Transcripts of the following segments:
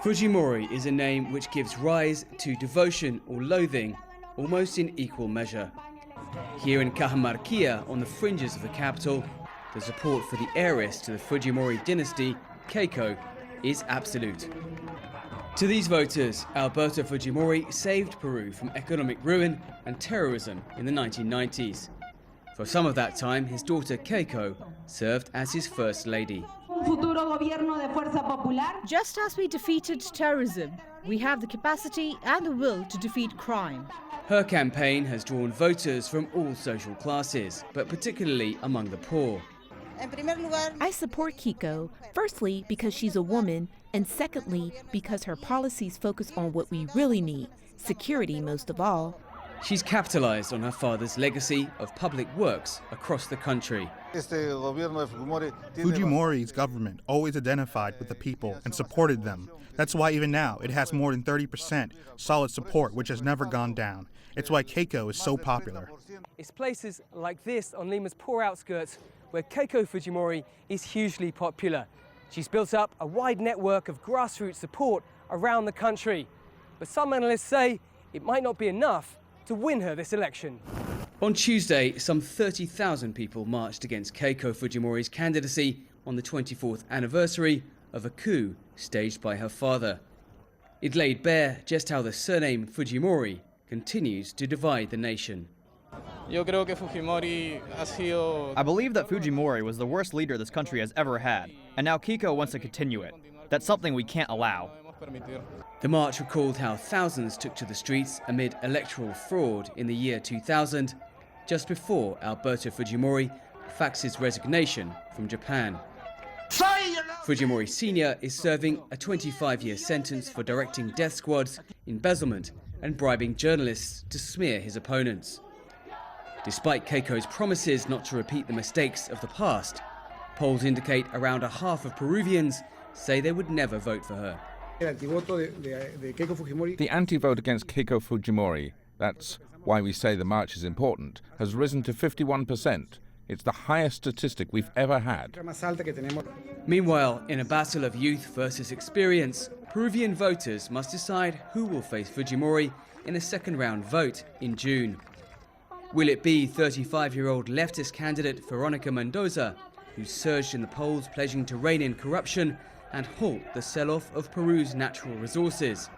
Fujimori is a name which gives rise to devotion or loathing almost in equal measure. Here in Cajamarquilla, on the fringes of the capital, the support for the heiress to the Fujimori dynasty, Keiko, is absolute. To these voters, Alberto Fujimori saved Peru from economic ruin and terrorism in the 1990s. For some of that time, his daughter Keiko served as his first lady. Just as we defeated terrorism, we have the capacity and the will to defeat crime. Her campaign has drawn voters from all social classes, but particularly among the poor. I support Keiko, firstly because she's a woman, and secondly because her policies focus on what we really need, security most of all. She's capitalized on her father's legacy of public works across the country. Fujimori's government always identified with the people and supported them. That's why even now it has more than 30% solid support, which has never gone down. It's why Keiko is so popular. It's places like this on Lima's poor outskirts where Keiko Fujimori is hugely popular. She's built up a wide network of grassroots support around the country. But some analysts say it might not be enough to win her this election. On Tuesday, some 30,000 people marched against Keiko Fujimori's candidacy on the 24th anniversary of a coup staged by her father. It laid bare just how the surname Fujimori continues to divide the nation. I believe that Fujimori was the worst leader this country has ever had, and now Keiko wants to continue it. That's something we can't allow. The march recalled how thousands took to the streets amid electoral fraud in the year 2000, just before Alberto Fujimori faxed his resignation from Japan. Fujimori Sr. is serving a 25-year sentence for directing death squads, embezzlement, and bribing journalists to smear his opponents. Despite Keiko's promises not to repeat the mistakes of the past, polls indicate around a half of Peruvians say they would never vote for her. The anti-vote against Keiko Fujimori, that's why we say the march is important, has risen to 51%. It's the highest statistic we've ever had. Meanwhile, in a battle of youth versus experience, Peruvian voters must decide who will face Fujimori in a second-round vote in June. Will it be 35-year-old leftist candidate Veronica Mendoza, who surged in the polls pledging to rein in corruption and halt the sell-off of Peru's natural resources?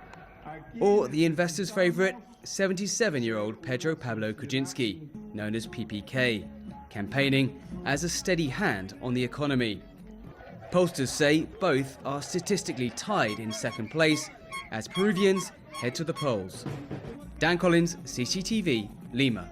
Or the investors' favourite, 77-year-old Pedro Pablo Kuczynski, known as PPK, campaigning as a steady hand on the economy? Pollsters say both are statistically tied in second place as Peruvians head to the polls. Dan Collyns, CCTV, Lima.